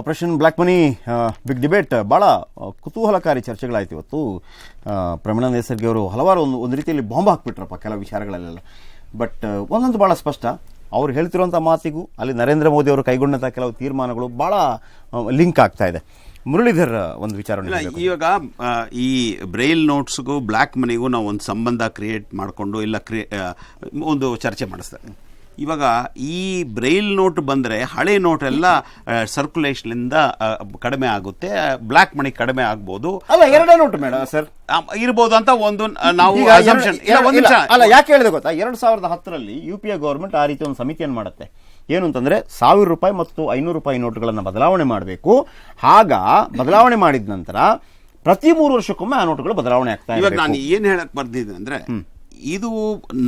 Operation black money big debate ಭಾಳ ಕುತೂಹಲಕಾರಿ ಚರ್ಚೆಗಳಾಯ್ತು ಇವತ್ತು. ಪ್ರಮೀಳಾ ನೇಸರ್ಗಿ ಅವರು ಹಲವಾರು ಒಂದು ರೀತಿಯಲ್ಲಿ ಬಾಂಬ್ ಹಾಕ್ಬಿಟ್ರಪ್ಪ ಕೆಲವು ವಿಚಾರಗಳಲ್ಲೆಲ್ಲ. ಬಟ್ ಒಂದೊಂದು ಭಾಳ ಸ್ಪಷ್ಟ, ಅವ್ರು ಹೇಳ್ತಿರುವಂಥ ಮಾತಿಗೂ ಅಲ್ಲಿ ನರೇಂದ್ರ ಮೋದಿ ಅವರು ಕೈಗೊಂಡಂಥ ಕೆಲವು ತೀರ್ಮಾನಗಳು ಭಾಳ ಲಿಂಕ್ ಆಗ್ತಾ ಇದೆ. ಮುರಳೀಧರ್ ಒಂದು ವಿಚಾರ, ಇವಾಗ ಈ ಬ್ರೈಲ್ ನೋಟ್ಸ್ಗೂ ಬ್ಲ್ಯಾಕ್ ಮನಿಗೂ ನಾವು ಒಂದು ಸಂಬಂಧ ಕ್ರಿಯೇಟ್ ಮಾಡಿಕೊಂಡು ಒಂದು ಚರ್ಚೆ ಮಾಡಿಸ್ತಾರೆ. ಇವಾಗ ಈ ಬ್ರೈಲ್ ನೋಟ್ ಬಂದರೆ ಹಳೆ ನೋಟ್ ಎಲ್ಲ ಸರ್ಕ್ಯುಲೇಷನ್ನಿಂದ ಕಡಿಮೆ ಆಗುತ್ತೆ, ಬ್ಲ್ಯಾಕ್ ಮನಿ ಕಡಿಮೆ ಆಗ್ಬೋದು. ಅಲ್ಲ, ಎರಡೇ ನೋಟ್ ಮೇಡಮ್ ಸರ್ ಇರ್ಬೋದು ಅಂತ ಒಂದು ನಾವು ಅಲ್ಲ, ಯಾಕೆ ಹೇಳಿದೆ ಗೊತ್ತಾ, 2010 UPA ಗವರ್ಮೆಂಟ್ ಆ ರೀತಿ ಒಂದು ಸಮಿತಿಯನ್ನು ಮಾಡುತ್ತೆ. ಏನು ಅಂತಂದ್ರೆ ₹1000 ಮತ್ತು ₹500 ನೋಟುಗಳನ್ನು ಬದಲಾವಣೆ ಮಾಡಬೇಕು. ಆಗ ಬದಲಾವಣೆ ಮಾಡಿದ ನಂತರ ಪ್ರತಿ 3 ವರ್ಷಕ್ಕೊಮ್ಮೆ ಆ ನೋಟುಗಳು ಬದಲಾವಣೆ ಆಗ್ತಾ ಇದೆ. ಇವಾಗ ನಾನು ಏನ್ ಹೇಳಕ್ ಬರ್ದಿದ್ದೆ ಅಂದ್ರೆ, ಇದು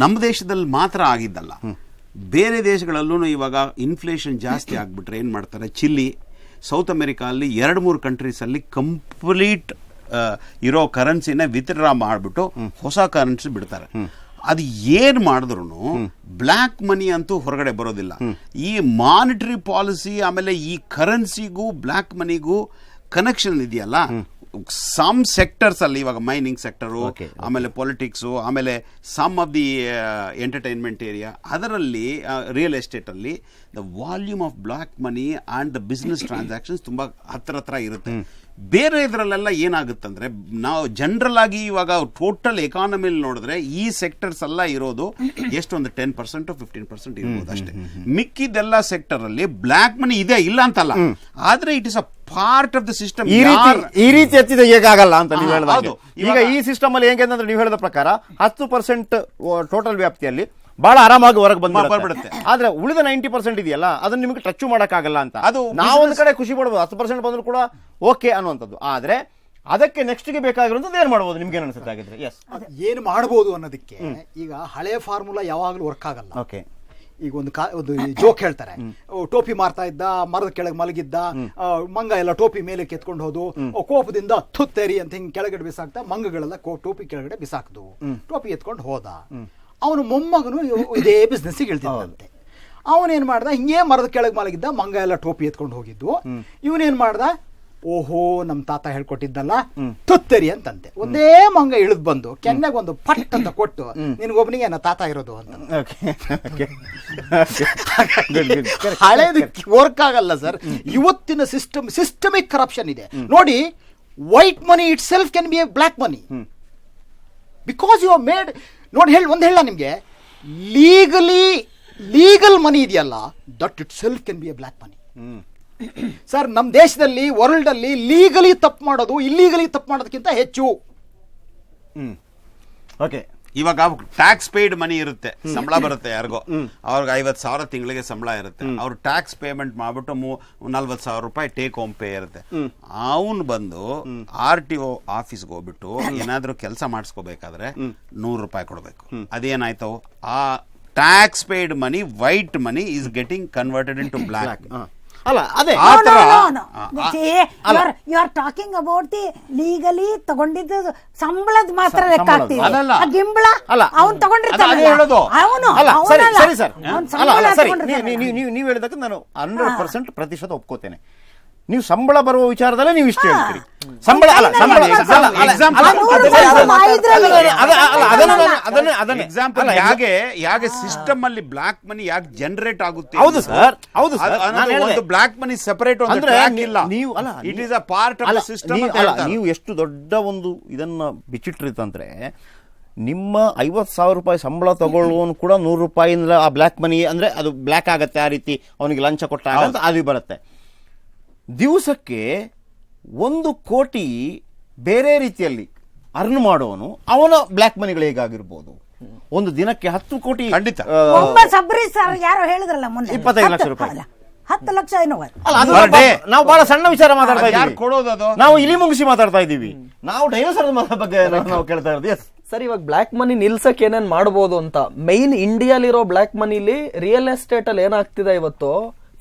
ನಮ್ಮ ದೇಶದಲ್ಲಿ ಮಾತ್ರ ಆಗಿದ್ದಲ್ಲ, ಬೇರೆ ದೇಶಗಳಲ್ಲೂ ಇವಾಗ ಇನ್ಫ್ಲೇಷನ್ ಜಾಸ್ತಿ ಆಗ್ಬಿಟ್ರೆ ಏನ್ ಮಾಡ್ತಾರೆ, ಚಿಲ್ಲಿ, ಸೌತ್ ಅಮೆರಿಕಾ ಅಲ್ಲಿ 2-3 ಕಂಟ್ರೀಸಲ್ಲಿ ಕಂಪ್ಲೀಟ್ ಇರೋ ಕರೆನ್ಸಿನ ವಿತ್ಡ್ರಾ ಮಾಡಿಬಿಟ್ಟು ಹೊಸ ಕರೆನ್ಸಿ ಬಿಡ್ತಾರೆ. ಅದು ಏನ್ ಮಾಡಿದ್ರು ಬ್ಲ್ಯಾಕ್ ಮನಿ ಅಂತೂ ಹೊರಗಡೆ ಬರೋದಿಲ್ಲ. ಈ ಮಾನಿಟರಿ ಪಾಲಿಸಿ ಆಮೇಲೆ ಈ ಕರೆನ್ಸಿಗೂ ಬ್ಲ್ಯಾಕ್ ಮನಿಗೂ ಕನೆಕ್ಷನ್ ಇದೆಯಲ್ಲ, ಸಮ್ ಸೆಕ್ಟರ್ಸ್ ಅಲ್ಲಿ, ಇವಾಗ ಮೈನಿಂಗ್ ಸೆಕ್ಟರು, ಆಮೇಲೆ ಪೊಲಿಟಿಕ್ಸು, ಆಮೇಲೆ some of the entertainment area, ಅದರಲ್ಲಿ ರಿಯಲ್ ಎಸ್ಟೇಟ್ ಅಲ್ಲಿ the volume of black money and the business transactions ತುಂಬಾ ಹತ್ರ ಇರುತ್ತೆ. ಬೇರೆ ಇದರಲ್ಲೆಲ್ಲ ಏನಾಗುತ್ತಂದ್ರೆ, ನಾವು ಜನರಲ್ ಆಗಿ ಇವಾಗ ಟೋಟಲ್ ಎಕಾನಮಿಲಿ ನೋಡಿದ್ರೆ ಈ ಸೆಕ್ಟರ್ಸ್ ಎಲ್ಲ ಇರೋದು ಎಷ್ಟೊಂದು 10% 15% ಇರ್ಬೋದು ಅಷ್ಟೇ. ಮಿಕ್ಕಿದೆಲ್ಲ ಸೆಕ್ಟರ್ ಅಲ್ಲಿ ಬ್ಲ್ಯಾಕ್ ಮನಿ ಇದೆ, ಇಲ್ಲ ಅಂತಲ್ಲ, ಆದ್ರೆ it is a part of the system. ಈ ರೀತಿ ಎತ್ತಿದ ಹೇಗಾಗಲ್ಲ ಅಂತ ನೀವು ಹೇಳಿದಾಗ, ಈಗ ಈ ಸಿಸ್ಟಮ್ ಅಲ್ಲಿ ಹೆಂಗೆ ಅಂದ್ರೆ, ನೀವು ಹೇಳಿದ ಪ್ರಕಾರ 10% ಟೋಟಲ್ ವ್ಯಾಪ್ತಿಯಲ್ಲಿ ಬಹಳ ಆರಾಮಾಗಿ ಹೊರಗೆ ಬಂದ್ಬಿಡುತ್ತೆ. ಆದ್ರೆ ಉಳಿದ 90% ಇದೆಯಲ್ಲ, ಅದನ್ನ ನಿಮಗೆ ಟಚ್ ಮಾಡಕ್ಕಾಗಲ್ಲ ಅಂತ. ಅದು ನಾವೊಂದು ಕಡೆ ಖುಷಿ ಪಡಬಹುದು, 10% ಬಂದ್ರು ಕೂಡ ಓಕೆ ಅನ್ನುವಂಥದ್ದು. ಆದ್ರೆ ಅದಕ್ಕೆ ನೆಕ್ಸ್ಟ್ ಗೆ ಬೇಕಾಗಿರುವಂತದ್ದು ಏನ್ ಮಾಡಬಹುದು, ನಿಮ್ಗೆ ಏನ್ ಅನ್ಸುತ್ತೆ ಆಗಿದ್ರೆ? ಏನು ಮಾಡಬಹುದು ಅನ್ನೋದಕ್ಕೆ ಈಗ ಹಳೆ ಫಾರ್ಮುಲಾ ಯಾವಾಗಲೂ ವರ್ಕ್ ಆಗಲ್ಲ. ಓಕೆ, ಈಗ ಒಂದು ಜೋಕ್ ಹೇಳ್ತಾರೆ, ಟೋಪಿ ಮಾರ್ತಾ ಇದ್ದ, ಮರದ ಕೆಳಗೆ ಮಲಗಿದ್ದ ಮಂಗ ಎಲ್ಲ ಟೋಪಿ ಮೇಲೆ ಕೆತ್ಕೊಂಡು ಹೋದು, ಕೋಪದಿಂದ ತುತ್ತೇರಿ ಅಂತ ಹಿಂಗ್ ಕೆಳಗಡೆ ಬಿಸಾಕ್ತಾ ಮಂಗಗಳೆಲ್ಲ ಟೋಪಿ ಕೆಳಗಡೆ ಬಿಸಾಕ್ದು, ಟೋಪಿ ಎತ್ಕೊಂಡು ಹೋದ. ಅವನು ಮೊಮ್ಮಗನು ಇದೇ ಬಿಸ್ನೆಸ್ ಇಳ್ತಿದ್ದಂತೆ. ಅವನೇನ್ ಮಾಡ್ದ, ಹಿಂಗೇ ಮರದ ಕೆಳಗೆ ಮಲಗಿದ್ದ, ಮಂಗ ಎಲ್ಲ ಟೋಪಿ ಎತ್ಕೊಂಡು ಹೋಗಿದ್ದು. ಇವನೇನ್ ಮಾಡ್ದ, ಓಹೋ ನಮ್ ತಾತ ಹೇಳ್ಕೊಟ್ಟಿದ್ದಲ್ಲ ತುತ್ತರಿ ಅಂತಂತೆ. ಒಂದೇ ಮಂಗ ಇಳಿದ್ ಬಂದು ಕೆನ್ನೆಗೆ ಒಂದು ಪಟ್ ಅಂತ ಕೊಟ್ಟು, ನಿನ್ಗೊಬ್ಬನಿಗೆ ನನ್ನ ತಾತ ಇರೋದು ಅಂತ. ಹಳೇದಕ್ಕೆ ವರ್ಕ್ ಆಗಲ್ಲ ಸರ್. ಇವತ್ತಿನ ಸಿಸ್ಟಮಿಕ್ ಕರಪ್ಷನ್ ಇದೆ ನೋಡಿ. White money itself can be a black money because you are made. ನೋಡಿ ಒಂದು ಹೇಳ ನಿಮ್ಗೆ, ಲೀಗಲ್ ಮನಿ ಇದೆಯಲ್ಲ, that itself can be a black money. Sir, ನಮ್ಮ ದೇಶದಲ್ಲಿ, ವರ್ಲ್ಡ್ ಅಲ್ಲಿ ಲೀಗಲಿ ತಪ್ಪು ಮಾಡೋದು ಇಲ್ಲೀಗಲಿ ತಪ್ಪು ಮಾಡೋದಕ್ಕಿಂತ ಹೆಚ್ಚು. ಓಕೆ, ಇವಾಗ ಟ್ಯಾಕ್ಸ್ ಪೇಯ್ಡ್ ಮನಿ ಇರುತ್ತೆ, ಸಂಬಳ ಬರುತ್ತೆ ಯಾರಿಗೋ, ಅವ್ರಿಗೆ 50,000 ತಿಂಗಳಿಗೆ ಸಂಬಳ ಇರುತ್ತೆ. ಅವ್ರು ಟ್ಯಾಕ್ಸ್ ಪೇಮೆಂಟ್ ಮಾಡ್ಬಿಟ್ಟು 40,000 ರೂಪಾಯಿ ಟೇಕ್ ಹೋಮ್ ಪೇ ಇರುತ್ತೆ. ಅವನು ಬಂದು RTO ಆಫೀಸ್ಗೆ ಹೋಗ್ಬಿಟ್ಟು ಏನಾದ್ರೂ ಕೆಲಸ ಮಾಡಿಸ್ಕೋಬೇಕಾದ್ರೆ 100 ರೂಪಾಯಿ ಕೊಡಬೇಕು. ಅದೇನಾಯ್ತು, ಆ tax paid money, white money is getting converted into black. ಅಲ್ಲ, ಅದೇ you are talking about the legally ತಗೊಂಡಿದ್ದು ಸಂಬಳದ ಮಾತ್ರ ಲೆಕ್ಕ ಹಾಕ್ತೀವಿ. ಗಿಂಬಳ ಅವನು ತಗೊಂಡಿರ್ತಾನೆ, ನೀವು ಹೇಳಿದಕ್ಕೆ ನಾನು 100% ಪ್ರತಿಶತ ಒಪ್ಕೋತೇನೆ. ನೀವು ಸಂಬಳ ಬರುವ ವಿಚಾರದಲ್ಲೇ ನೀವು ಇಷ್ಟು ಹೇಳ್ತೀರಿ. ಸಂಬಳ ಯಾಕೆ ಸಿಸ್ಟಮ್ ಅಲ್ಲಿ ಬ್ಲ್ಯಾಕ್ ಮನಿ ಯಾಕೆ ಜನರೇಟ್ ಆಗುತ್ತೆ? ಹೌದು ಸರ್, ಹೌದು ಸರ್. ಬ್ಲ್ಯಾಕ್ ಮನಿ ಸೆಪರೇಟ್ ಇಲ್ಲ, it is a part of the system. ನೀವು ಎಷ್ಟು ದೊಡ್ಡ ಒಂದು ಇದನ್ನ ಬಿಚ್ಚಿಟ್ರಿತಂದ್ರೆ, ನಿಮ್ಮ 50,000 ರೂಪಾಯಿ ಸಂಬಳ ತಗೊಳ್ಳುವನು ಕೂಡ 100 ರೂಪಾಯಿಂದ ಆ ಬ್ಲ್ಯಾಕ್ ಮನಿ ಅಂದ್ರೆ ಅದು ಬ್ಲ್ಯಾಕ್ ಆಗತ್ತೆ. ಆ ರೀತಿ ಅವನಿಗೆ ಲಂಚ ಕೊಟ್ಟಾಗ ಅಂತ ಅದು ಬರುತ್ತೆ. ದಿವಸಕ್ಕೆ 1 ಕೋಟಿ ಬೇರೆ ರೀತಿಯಲ್ಲಿ ಅರ್ನ್ ಮಾಡುವನು, ಅವನ ಬ್ಲ್ಯಾಕ್ ಮನಿಗಳು ಹೇಗಾಗಿರ್ಬೋದು? ಒಂದು ದಿನಕ್ಕೆ 10 ಕೋಟಿ, ಖಂಡಿತ. ಸಬ್ರಿ ಸರ್ ಯಾರೋ ಹೇಳಿದ್ರಲ್ಲ ಮೊನ್ನೆ 25 ಲಕ್ಷ ರೂಪಾಯಿ, 10 ಲಕ್ಷ ಏನೋ. ನಾವು ಬಹಳ ಸಣ್ಣ ವಿಚಾರ ಮಾತಾಡ್ತಾ ಇದ್ದೀವಿ, ಕೊಡೋದು ನಾವು ಇಲಿ ಮುಗಿಸಿ ಮಾತಾಡ್ತಾ ಇದ್ದೀವಿ, ನಾವು ಡೈವರ್ಸರ್ ಬಗ್ಗೆ ನಾವು ಕೇಳ್ತಾ ಇರೋದು. ಸರ್, ಇವಾಗ ಬ್ಲ್ಯಾಕ್ ಮನಿ ನಿಲ್ಸಕ್ ಏನೇನ್ ಮಾಡ್ಬೋದು ಅಂತ, ಮೈನ್ ಇಂಡಿಯಾಲಿರೋ ಬ್ಲ್ಯಾಕ್ ಮನಿಲಿ ರಿಯಲ್ ಎಸ್ಟೇಟ್ ಅಲ್ಲಿ ಏನಾಗ್ತಿದೆ ಇವತ್ತು,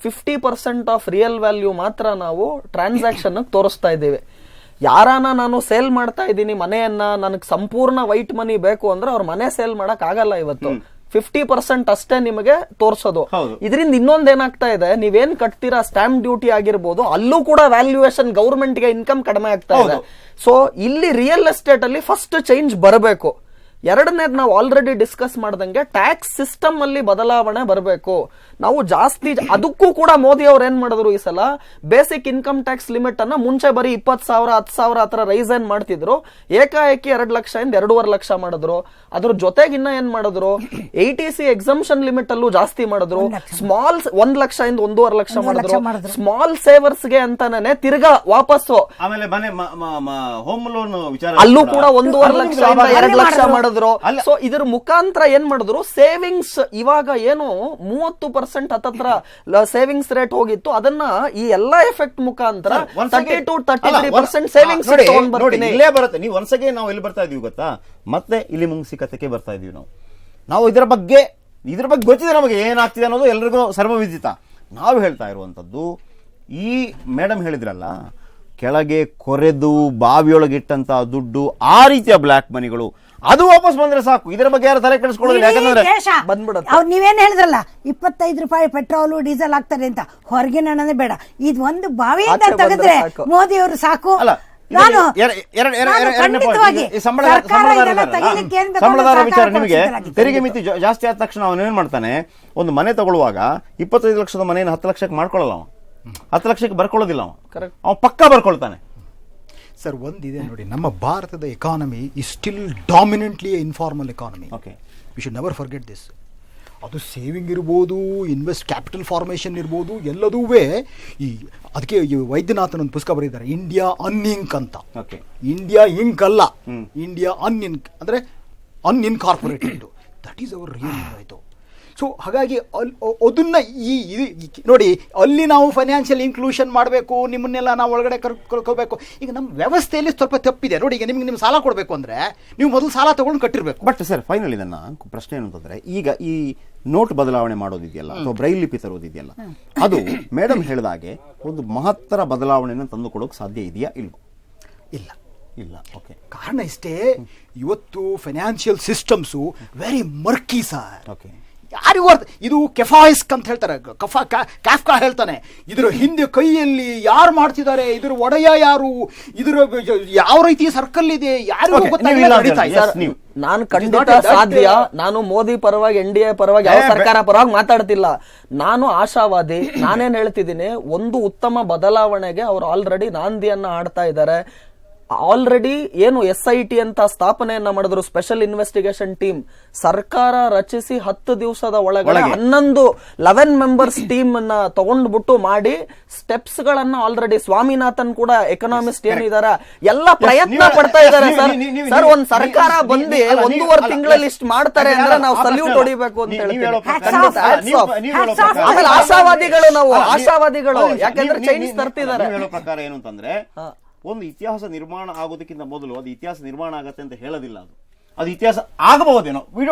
50% ಆಫ್ ರಿಯಲ್ ವ್ಯಾಲ್ಯೂ ಮಾತ್ರ ನಾವು ಟ್ರಾನ್ಸಾಕ್ಷನ್ ತೋರಿಸ್ತಾ ಇದ್ದೀವಿ. ಯಾರಾನ ನಾನು ಸೇಲ್ ಮಾಡ್ತಾ ಇದ್ದೀನಿ ಮನೆಯನ್ನ, ನನಗೆ ಸಂಪೂರ್ಣ ವೈಟ್ ಮನಿ ಬೇಕು ಅಂದ್ರೆ ಅವ್ರ ಮನೆ ಸೇಲ್ ಮಾಡಕ್ ಆಗಲ್ಲ. ಇವತ್ತು 50% ಅಷ್ಟೇ ನಿಮಗೆ ತೋರ್ಸೋದು. ಇದರಿಂದ ಇನ್ನೊಂದ್ ಏನಾಗ್ತಾ ಇದೆ, ನೀವೇನ್ ಕಟ್ತೀರಾ ಸ್ಟಾಂಪ್ ಡ್ಯೂಟಿ ಆಗಿರ್ಬೋದು, ಅಲ್ಲೂ ಕೂಡ ವ್ಯಾಲ್ಯೂಯೇಷನ್ ಗೌರ್ಮೆಂಟ್ಗೆ ಇನ್ಕಮ್ ಕಡಿಮೆ ಆಗ್ತಾ ಇದೆ. ಸೊ ಇಲ್ಲಿ ರಿಯಲ್ ಎಸ್ಟೇಟ್ ಅಲ್ಲಿ ಫಸ್ಟ್ ಚೇಂಜ್ ಬರಬೇಕು. ಎರಡನೇದು ನಾವು ಆಲ್ರೆಡಿ ಡಿಸ್ಕಸ್ ಮಾಡ್ದಂಗೆ ಟ್ಯಾಕ್ಸ್ ಸಿಸ್ಟಮ್ ಅಲ್ಲಿ ಬದಲಾವಣೆ ಬರಬೇಕು. ನಾವು ಜಾಸ್ತಿ ಅದಕ್ಕೂ ಕೂಡ ಮೋದಿ ಅವ್ರು ಏನ್ ಮಾಡಿದ್ರು ಈ ಸಲ, ಬೇಸಿಕ್ ಇನ್ಕಮ್ ಟ್ಯಾಕ್ಸ್ ಲಿಮಿಟ್ ಅನ್ನ ಮುಂಚೆ ಬರೀ 20,000 10,000 ಆತರ ರೈಸ್ ಏನ್ ಮಾಡ್ತಿದ್ರು, ಏಕಾಏಕಿ 2 ಲಕ್ಷದಿಂದ 2.5 ಲಕ್ಷ ಮಾಡಿದ್ರು. ಅದ್ರ ಜೊತೆಗೆ ಇನ್ನ ಏನ್ ಮಾಡಿದ್ರು, ATC ಎಕ್ಸಂಪ್ಷನ್ ಲಿಮಿಟ್ ಅಲ್ಲೂ ಜಾಸ್ತಿ ಮಾಡಿದ್ರು. ಸ್ಮಾಲ್ 1 ಲಕ್ಷದಿಂದ 1.5 ಲಕ್ಷ ಮಾಡಿದ್ರು. ಸ್ಮಾಲ್ ಸೇವರ್ಸ್ ಗೆ ಅಂತಾನೆ ತಿರ್ಗಾ ವಾಪಸ್ಸು ಆಮೇಲೆ ಹೋಮ್ ಲೋನ್ ವಿಚಾರ ಅಲ್ಲೂ ಕೂಡ 1.5 ಲಕ್ಷದಿಂದ 2 ಲಕ್ಷ ಮಾಡಿದ್ರು. ಸೊ ಇದ್ರ ಮುಖಾಂತರ ಏನ್ ಮಾಡಿದ್ರು, ಸೇವಿಂಗ್ಸ್ ಇವಾಗ ಏನು 30% ಹತ್ತತ್ರ ಸೇವಿಂಗ್ಸ್ ರೇಟ್ ಹೋಗಿತ್ತು, ಅದನ್ನ ಈ ಎಲ್ಲಾ ಎಫೆಕ್ಟ್ ಮುಖಾಂತರ 30 to 33% ಸೇವಿಂಗ್ಸ್ ಇಲ್ಲೇ ಬರುತ್ತೆ. ನೀವು ಒಂದ್ಸಗೆ ನಾವು ಎಲ್ಲಿ ಬರ್ತಾ ಇದೀವಿ ಗೊತ್ತಾ, ಮತ್ತೆ ಇಲ್ಲಿ ಮುಂಗ್ಸಿಕತೆಗೆ ಬರ್ತಾ ಇದೀವಿ. ನಾವು ಇದ್ರ ಬಗ್ಗೆ ಗೊತ್ತಿದೆ, ನಮಗೆ ಏನಾಗ್ತಿದೆ ಅನ್ನೋದು ಎಲ್ರಿಗೂ ಸರ್ವವಿದಿತ. ನಾವು ಹೇಳ್ತಾ ಇರುವಂತದ್ದು, ಈ ಮೇಡಮ್ ಹೇಳಿದ್ರಲ್ಲ, ಕೆಳಗೆ ಕೊರೆದು ಬಾವಿಯೊಳಗಿಟ್ಟಂತ ದುಡ್ಡು, ಆ ರೀತಿಯ ಬ್ಲಾಕ್ ಮನಿಗಳು ಅದು ವಾಪಸ್ ಬಂದ್ರೆ ಸಾಕು. ಇದರ ಬಗ್ಗೆ ಯಾರು ತಲೆ ಕೆಡಿಸ್ಕೊಳ್ಳೋದಿಲ್ಲ. ಯಾಕಂದ್ರೆ ಅವ್ರು ನೀವೇನ್ ಹೇಳಿದ್ರಲ್ಲ, 25 ರೂಪಾಯಿ ಪೆಟ್ರೋಲು ಡೀಸೆಲ್ ಆಗ್ತದೆ ಅಂತ, ಹೊರಗಿನ ಹಣನೇ ಬೇಡ, ಇದು ಒಂದು ಬಾವಿಯಿಂದ ತೆಗೆದ್ರೆ ಮೋದಿ ಅವರು ಸಾಕು. ಸಂಬಳದಾರ ವಿಚಾರ, ನಿಮಗೆ ತೆರಿಗೆ ಮಿತಿ ಜಾಸ್ತಿ ಆದ ತಕ್ಷಣ ಅವನು ಏನ್ ಮಾಡ್ತಾನೆ, ಒಂದು ಮನೆ ತಗೊಳ್ಳುವಾಗ 25 ಲಕ್ಷದ ಮನೆಯನ್ನು 10 ಲಕ್ಷಕ್ಕೆ ಮಾಡ್ಕೊಳ್ಳಲ್ಲ ಅವ, 10 ಲಕ್ಷಕ್ಕೆ ಬರ್ಕೊಳ್ಳೋದಿಲ್ಲ ಅವ ಪಕ್ಕಾ ಬರ್ಕೊಳ್ತಾನೆ. ಸರ್ ಒಂದಿದೆ ನೋಡಿ, ನಮ್ಮ ಭಾರತದ ಎಕಾನಮಿ ಈ still dominantly informal economy. Okay, we should never forget this. ಅದು ಸೇವಿಂಗ್ ಇರ್ಬೋದು, ಕ್ಯಾಪಿಟಲ್ ಫಾರ್ಮೇಷನ್ ಇರ್ಬೋದು, ಎಲ್ಲದೂ ಈ ಅದಕ್ಕೆ ವೈದ್ಯನಾಥನ್ ಒಂದು ಪುಸ್ತಕ ಬರೀತಾರೆ, ಇಂಡಿಯಾ ಅನ್ಇಂಕ್ ಅಂತ. ಇಂಡಿಯಾ ಇಂಕ್ ಅಲ್ಲ, ಇಂಡಿಯಾ ಅನ್ಇಂಕ್ ಅಂದ್ರೆ ಅನ್ಇನ್ಕಾರ್ಪೊರೇಟೆಡ್. ದಟ್ ಈಸ್ ಅವರ್ ರಿಯಲ್ ಆಯಿತು. ಸೊ ಹಾಗಾಗಿ ಅದನ್ನ ನೋಡಿ, ಅಲ್ಲಿ ನಾವು ಫೈನಾನ್ಷಿಯಲ್ ಇನ್ಕ್ಲೂಷನ್ ಮಾಡಬೇಕು, ನಿಮ್ಮನ್ನೆಲ್ಲ ನಾವು ಒಳಗಡೆ ಕರ್ಕೋಬೇಕು. ಈಗ ನಮ್ಮ ವ್ಯವಸ್ಥೆಯಲ್ಲಿ ಸ್ವಲ್ಪ ತಪ್ಪಿದೆ ನೋಡಿ. ಈಗ ನಿಮ್ಗೆ ಸಾಲ ಕೊಡಬೇಕು ಅಂದ್ರೆ ನೀವು ಮೊದಲು ಸಾಲ ತಗೊಂಡು ಕಟ್ಟಿರ್ಬೇಕು. ಬಟ್ ಸರ್, ಫೈನಲಿ ನನ್ನ ಪ್ರಶ್ನೆ ಏನು ಅಂತಂದ್ರೆ, ಈಗ ಈ ನೋಟ್ ಬದಲಾವಣೆ ಮಾಡೋದಿದೆಯಲ್ಲ ಅಥವಾ ಬ್ರೈಲ್ ಲಿಪಿ ತರೋದಿದೆಯಲ್ಲ, ಅದು ಮೇಡಮ್ ಹೇಳಿದಾಗೆ ಒಂದು ಮಹತ್ತರ ಬದಲಾವಣೆಯನ್ನು ತಂದುಕೊಡೋಕೆ ಸಾಧ್ಯ ಇದೆಯಾ? ಇಲ್ಲ. ಓಕೆ, ಕಾರಣ ಇಷ್ಟೇ, ಇವತ್ತು financial systems very murky sir. Okay, ಯಾರಿಗೂ ಅರ್ಥ, ಇದು ಕೆಫಾಯಿಸ್ಕ್ ಅಂತ ಹೇಳ್ತಾರೆ, ಕಾಫ್ಕಾ ಹೇಳ್ತಾನೆ, ಇದರ ಹಿಂದೆ ಕೈಯಲ್ಲಿ ಯಾರು ಮಾಡ್ತಿದ್ದಾರೆ, ಇದರ ಒಡೆಯ ಯಾರು, ಇದರ ಯಾವ ರೀತಿ ಸರ್ಕಲ್ ಇದೆ, ಯಾರಿಗೂ ಗೊತ್ತಾಗಿಲ್ಲ. ನಾನು ಖಂಡಿತ ಸಾಧ್ಯ, ನಾನು ಮೋದಿ ಪರವಾಗಿ NDA ಪರವಾಗಿ ಯಾವ ಸರ್ಕಾರ ಪರವಾಗಿ ಮಾತಾಡ್ತಿಲ್ಲ. ನಾನು ಆಶಾವಾದಿ. ನಾನೇನ್ ಹೇಳ್ತಿದ್ದೀನಿ, ಒಂದು ಉತ್ತಮ ಬದಲಾವಣೆಗೆ ಅವರು ಆಲ್ರೆಡಿ ನಾಂದಿಯನ್ನ ಆಡ್ತಾ ಇದ್ದಾರೆ. ಆಲ್ರೆಡಿ ಏನು SIT ಅಂತ ಸ್ಥಾಪನೆಯನ್ನ ಮಾಡಿದ್ರು, ಸ್ಪೆಷಲ್ ಇನ್ವೆಸ್ಟಿಗೇಷನ್ ಟೀಮ್. ಸರ್ಕಾರ ರಚಿಸಿ 10 ದಿವಸದ ಒಳಗಡೆ 11 ಮೆಂಬರ್ಸ್ ಟೀಮ್ ಅನ್ನ ತಗೊಂಡ್ಬಿಟ್ಟು ಮಾಡಿ ಸ್ಟೆಪ್ಸ್ ಗಳನ್ನ ಆಲ್ರೆಡಿ ಸ್ವಾಮಿನಾಥನ್ ಕೂಡ ಎಕನಾಮಿಸ್ಟ್ ಏನಿದಾರ ಎಲ್ಲ ಪ್ರಯತ್ನ ಪಡ್ತಾ ಇದ್ದಾರೆ. ಸರ್ ಒಂದ್ ಸರ್ಕಾರ ಬಂದು 1.5 ತಿಂಗಳಲ್ಲಿ ಇಷ್ಟು ಮಾಡ್ತಾರೆ ಅಂದ್ರೆ ನಾವು ಸಲ್ಯೂಟ್ ಹೊಡಿಬೇಕು ಅಂತ ಹೇಳ್ತೀವಿ. ಆಮೇಲೆ ಆಶಾವಾದಿಗಳು ಯಾಕಂದ್ರೆ ಚೈನೀಸ್ ತರ್ತಿದ್ದಾರೆ. ಪ್ರಕಾರ ಏನು ಅಂತಂದ್ರೆ, ಒಂದು ಇತಿಹಾಸ ನಿರ್ಮಾಣ ಆಗೋದಕ್ಕಿಂತ ಮೊದಲು ಅದು ಇತಿಹಾಸ ನಿರ್ಮಾಣ ಆಗತ್ತೆ ಅಂತ ಹೇಳೋದಿಲ್ಲ. ಅದು ಇತಿಹಾಸ ಆಗಬಹುದೇನೋ,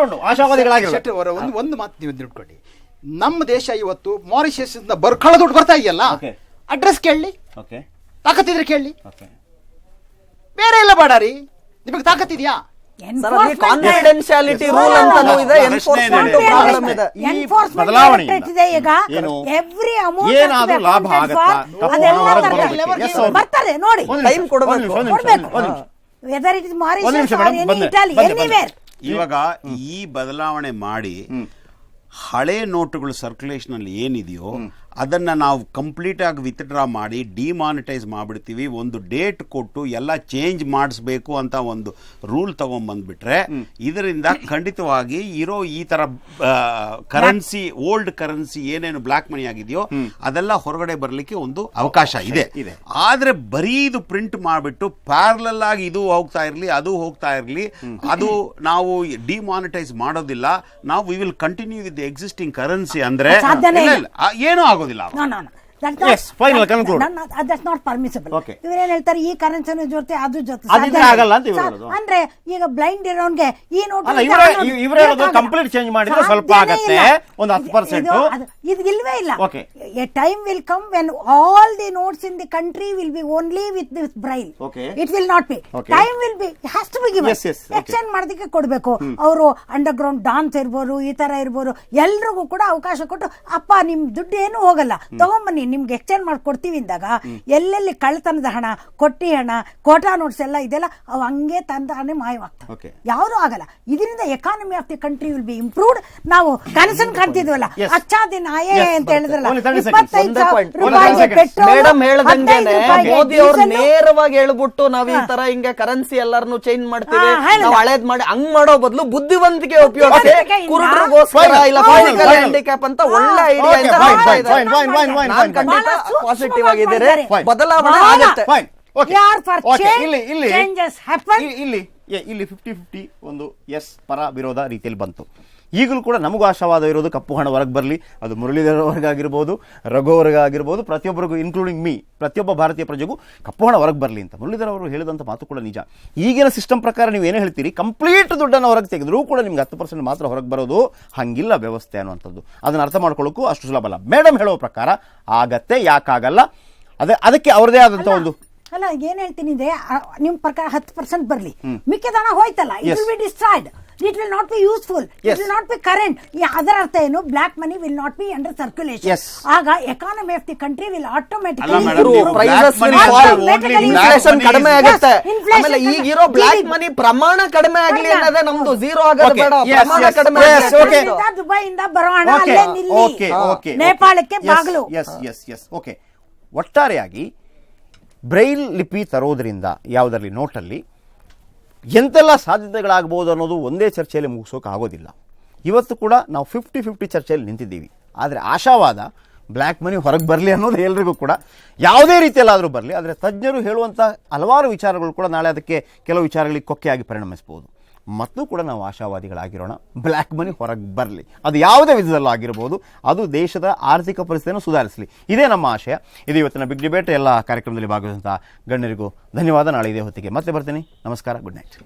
ಆಶಾವಾದಿಗಳಾಗಿರ್ತಾರೆ. ಒಂದು ಮಾತು ನೀವು ತಿಳ್ಕೊಳ್ಳಿ, ನಮ್ಮ ದೇಶ ಇವತ್ತು ಮಾರಿಷಸ್ ಕಳ್ಳ ದುಡ್ಡು ಬರ್ತಾ ಇದೆಯಲ್ಲ, ಅಡ್ರೆಸ್ ಕೇಳಿ, ತಾಕತ್ತಿದ್ರೆ ಕೇಳಿ, ಬೇರೆ ಎಲ್ಲ ಬೇಡ. ನಿಮಗೆ ತಾಕತ್ತಿದ್ಯಾ? ಕಾನ್ಫಿಡೆನ್ಶಿಯಾಲಿಟಿ ರೂಲ್ ಅಂತಾನೂ ಇದೆ, ಎನ್ಫೋರ್ಸ್ಮೆಂಟ್ ಪ್ರಾಬ್ಲಮ್ ಇದೆ. ಈ ಬದಲಾವಣೆಯಿಂದ ಏನಾದ್ರೂ ಲಾಭ ಆಗುತ್ತಾ? ಬರ್ತಾರೆ ನೋಡಿ, ಟೈಮ್ ಕೊಡಬೇಕು. ಇವಾಗ ಈ ಬದಲಾವಣೆ ಮಾಡಿ ಹಳೆ ನೋಟುಗಳು ಸರ್ಕ್ಯುಲೇಷನ್ ಅಲ್ಲಿ ಏನಿದೆಯೋ ಅದನ್ನ ನಾವು ಕಂಪ್ಲೀಟ್ ಆಗಿ ವಿತ್ಡ್ರಾ ಮಾಡಿ ಡಿಮಾನಿಟೈಸ್ ಮಾಡಿಬಿಡ್ತೀವಿ. ಒಂದು ಡೇಟ್ ಕೊಟ್ಟು ಎಲ್ಲ ಚೇಂಜ್ ಮಾಡಿಸ್ಬೇಕು ಅಂತ ಒಂದು ರೂಲ್ ತಗೊಂಡ್ಬಂದ್ಬಿಟ್ರೆ ಇದರಿಂದ ಖಂಡಿತವಾಗಿ ಇರೋ ಈ ತರ ಕರೆನ್ಸಿ, ಓಲ್ಡ್ ಕರೆನ್ಸಿ ಏನೇನು ಬ್ಲಾಕ್ ಮನಿ ಆಗಿದೆಯೋ ಅದೆಲ್ಲ ಹೊರಗಡೆ ಬರಲಿಕ್ಕೆ ಒಂದು ಅವಕಾಶ ಇದೆ. ಆದ್ರೆ ಬರೀ ಇದು ಪ್ರಿಂಟ್ ಮಾಡಿಬಿಟ್ಟು ಪ್ಯಾರಲಲ್ ಆಗಿ ಇದು ಹೋಗ್ತಾ ಇರಲಿ ಅದು ಹೋಗ್ತಾ ಇರಲಿ, ಅದು ನಾವು ಡಿಮಾನಿಟೈಸ್ ಮಾಡೋದಿಲ್ಲ. ನಾವು we will continue with the existing currency ಅಂದ್ರೆ ಏನೂ ಆಗೋದಿಲ್ಲ. Yes, final, conclude. That's not permissible. Okay. ಇವ್ರೇನ್ ಹೇಳ್ತಾರೆ, ಈ ಕರೆನ್ಸಿನ ಜೊತೆ ಅದು ಜೊತೆ ಅದಿದ್ರೆ ಆಗಲ್ಲ ಅಂತ ಇವ್ರು ಹೇಳೋದು. ಅಂದ್ರೆ ಈಗ ಬ್ಲೈಂಡ್ ಇರೋನ್ಗೆ ಈ ನೋಟ್ ಅಲ್ಲ, ಇವ್ರು ಹೇಳೋದು complete change ಮಾಡಿದ್ರೆ ಸ್ವಲ್ಪ ಆಗತ್ತೆ, ಒಂದು 10%. ಇದು ಇಲ್ವೇ ಇಲ್ಲ. Okay. A time will come when all the notes in the country will be only with this Braille. Okay. It will not be. Okay. Time will be has to be given. Yes, yes. Okay. Exchange ಮಾಡೋದಕ್ಕೆ ಕೊಡ್ಬೇಕು. ಅವರು under ground dance ಇರ್ಬೋದು, ಈ ತರ ಇರ್ಬೋದು, ಎಲ್ರಿಗೂ ಕೂಡ ಅವಕಾಶ ಕೊಟ್ಟು, ಅಪ್ಪ ನಿಮ್ ದುಡ್ಡು ಏನು ಹೋಗಲ್ಲ, ತಗೊಂಬನ್ನಿ, ನಿಮ್ಗೆ ಎಕ್ಸ್ಚೇಂಜ್ ಮಾಡಿ ಕೊಡ್ತೀವಿ ಅಂದಾಗ ಎಲ್ಲೆಲ್ಲಿ ಕಳ್ಳತನದ ಹಣ, ಕೊಟ್ಟಿ ಹಣ, ಕೋಟಾ ನೋಟ್ಸ್ ಎಲ್ಲ ಇದೆಲ್ಲ ಅವು ಹಂಗೆ ತಂದಾನೆ ಮಾಯವಾಗ್ತವೆ. Okay. ಯಾವುದು ಆಗಲ್ಲ. ಇದರಿಂದ economy of the country will be improved. ನಾವು ಕನಸನ್ ಕಾಣ್ತಿದ್ವಲ್ಲ, Yes. ಅಚ್ಚಾ ದಿನ ಆಯೇ Yes, ಅಂತ ಹೇಳಿದ್ರಲ್ಲ, only 30 seconds. 25,000 Only 30 ರೂಪಾಯಿಗೆ seconds. ಪೆಟ್ರೋಲ್, ಮೇಡಮ್ ಹೇಳ್ದಂಗೆನೆ 15 ರೂಪಾಯಿಗೆ ಮೋದಿ ಅವ್ರು ಡೀಸೆಲ್. ನೇರವಾಗಿ ಹೇಳ್ಬಿಟ್ಟು ನಾವ್ ಈ ತರ ಹಿಂಗೆ ಕರೆನ್ಸಿ ಎಲ್ಲಾರನು ಚೇಂಜ್ ಮಾಡ್ತೀವಿ, ಹೇಳಿದ. ನಾವು ಹಳೇದ್ ಮಾಡಿ ಹಂಗ್ ಮಾಡೋ ಬದಲು ಬುದ್ಧಿವಂತಿಕೆ ಉಪಯೋಗಿಸಿ ಬುದ್ಧಿವಂತಿಕೆಯಿಂದ ಕುರುಡರಿಗೋಸ್ಕರ ಇಲ್ಲ Final, ಫಿಸಿಕಲ್ final. ಹ್ಯಾಂಡಿಕ್ಯಾಪ್ ಅಂತ ಒಳ್ಳೆ ಐಡಿಯಾ Okay, ಇಂದ fine, ಮಾಡ್ತಾ fine, ಇದ್ದಾರೆ. fine, fine, fine, ನಾನ್ fine. ಖಂಡಿತ ಬಹಳ ಸೂಕ್ಷ್ಮವಾಗಿ ಪಾಸಿಟಿವ್ ಆಗಿದ್ದಾರೆ, ಮಾಡಿದ್ದಾರೆ. ಬದಲಾವಣೆ ಬಹಳ. ಆಗುತ್ತೆ. Fine. Okay. We are for Okay. change. ಇಲ್ಲಿ Changes happen. ಇಲ್ಲಿ 50-50 ಒಂದು ಎಸ್ ಪರ ವಿರೋಧ ರೀತಿಯಲ್ಲಿ ಬಂತು. ಈಗಲೂ ಕೂಡ ನಮಗೂ ಆಶಾವಾದ ಇರೋದು ಕಪ್ಪು ಹಣ ಹೊರಗೆ ಬರಲಿ. ಅದು ಮುರಳೀಧರ್ ಅವ್ರಿಗಾಗಿರ್ಬೋದು, ರಘು ಅವ್ರಿಗಾಗಿರ್ಬೋದು, ಪ್ರತಿಯೊಬ್ಬರಿಗೂ ಇನ್ಕ್ಲೂಡಿಂಗ್ ಮೀ, ಪ್ರತಿಯೊಬ್ಬ ಭಾರತೀಯ ಪ್ರಜೆಗೂ ಕಪ್ಪು ಹಣ ಹೊರಗೆ ಬರಲಿ ಅಂತ ಮುರಳೀಧರ್ ಅವರು ಹೇಳಿದಂಥ ಮಾತು ಕೂಡ ನಿಜ. ಈಗಿನ ಸಿಸ್ಟಮ್ ಪ್ರಕಾರ ನೀವು ಏನೇ ಹೇಳ್ತೀರಿ, ಕಂಪ್ಲೀಟ್ ದುಡ್ಡನ್ನು ಹೊರಗೆ ತೆಗೆದರೂ ಕೂಡ ನಿಮ್ಗೆ 10% ಮಾತ್ರ ಹೊರಗೆ ಬರೋದು, ಹಂಗಿಲ್ಲ ವ್ಯವಸ್ಥೆ ಅನ್ನುವಂಥದ್ದು. ಅದನ್ನು ಅರ್ಥ ಮಾಡ್ಕೊಳ್ಳೋಕ್ಕೂ ಅಷ್ಟು ಸುಲಭ ಅಲ್ಲ. ಮೇಡಮ್ ಹೇಳೋ ಪ್ರಕಾರ ಆಗತ್ತೆ, ಯಾಕಾಗಲ್ಲ, ಅದಕ್ಕೆ ಅವ್ರದೇ ಆದಂಥ ಒಂದು ಅಲ್ಲ, ಏನ್ ಹೇಳ್ತೀನಿ ಇದೆ, ನಿಮ್ ಪ್ರಕಾರ 10% ಬರ್ಲಿ, ಮಿಕ್ಕಿದ ಹಣ ಹೋಯ್ತಲ್ಲ, it will be destroyed, it will not be useful, it will not be current. ಅದರ ಅರ್ಥ ಏನು? Black money will not be under circulation. Yes. ಆಗ economy of the country will ಅಲ್ಲ ಆಟೋಮೆಟಿಕಲಿ madam, ಪ್ರೈಸಸ್ ಇನ್ಫ್ಲೇಷನ್ ಕಡಿಮೆ ಆಗುತ್ತೆ. ಆಮೇಲೆ ಈಗಿರೋ block ಮನಿ ಪ್ರಮಾಣ ಕಡಿಮೆ ಆಗ್ಲಿ ಅನ್ನೋದೇ ನಮ್ದು. ಝೀರೋ ಆಗೋದು Okay. ಬೇಡ, Yes, ಪ್ರಮಾಣ yes. ಕಡಿಮೆ Yes, ಆಗ್ಲಿ. okay. ದುಬೈಯಿಂದ ಬರೋ ಹಣ Okay. ಅಲ್ಲೇ ನಿಲ್ಲಿ, Okay. ನೇಪಾಳಕ್ಕೆ ಬಾಗಿಲು. Yes okay. ಒಟ್ಟಾರೆಯಾಗಿ ಬ್ರೈಲ್ ಲಿಪಿ ತರೋದ್ರಿಂದ ಯಾವುದರಲ್ಲಿ ನೋಟಲ್ಲಿ ಎಂತೆಲ್ಲ ಸಾಧ್ಯತೆಗಳಾಗಬಹುದು ಅನ್ನೋದು ಒಂದೇ ಚರ್ಚೆಯಲ್ಲಿ ಮುಗಿಸೋಕೆ ಆಗೋದಿಲ್ಲ. ಇವತ್ತು ಕೂಡ ನಾವು 50-50 ಚರ್ಚೆಯಲ್ಲಿ ನಿಂತಿದ್ದೀವಿ. ಆದರೆ ಆಶಾವಾದ ಬ್ಲ್ಯಾಕ್ ಮನಿ ಹೊರಗೆ ಬರಲಿ ಅನ್ನೋದು ಎಲ್ರಿಗೂ ಕೂಡ ಯಾವುದೇ ರೀತಿಯಲ್ಲಾದರೂ ಬರಲಿ. ಆದರೆ ತಜ್ಞರು ಹೇಳುವಂಥ ಹಲವಾರು ವಿಚಾರಗಳು ಕೂಡ ನಾಳೆ ಅದಕ್ಕೆ ಕೆಲವು ವಿಚಾರಗಳಿಗೆ ಕೊಕ್ಕೆಯಾಗಿ ಪರಿಣಮಿಸ್ಬೋದು. ಮತ್ತು ಕೂಡ ನಾವು ಆಶಾವಾದಿಗಳಾಗಿರೋಣ, ಬ್ಲ್ಯಾಕ್ ಮನಿ ಹೊರಗೆ ಬರಲಿ, ಅದು ಯಾವುದೇ ವಿಧದಲ್ಲೂ ಆಗಿರ್ಬೋದು, ಅದು ದೇಶದ ಆರ್ಥಿಕ ಪರಿಸ್ಥಿತಿಯನ್ನು ಸುಧಾರಿಸಲಿ. ಇದೇ ನಮ್ಮ ಆಶಯ. ಇದು ಇವತ್ತಿನ ಬಿಗ್ ಡಿಬೇಟ್. ಎಲ್ಲ ಕಾರ್ಯಕ್ರಮದಲ್ಲಿ ಭಾಗವಹಿಸಿದಂಥ ಗಣ್ಯರಿಗೂ ಧನ್ಯವಾದ. ನಾಳೆ ಇದೇ ಹೊತ್ತಿಗೆ ಮತ್ತೆ ಬರ್ತೀನಿ. ನಮಸ್ಕಾರ, ಗುಡ್ ನೈಟ್.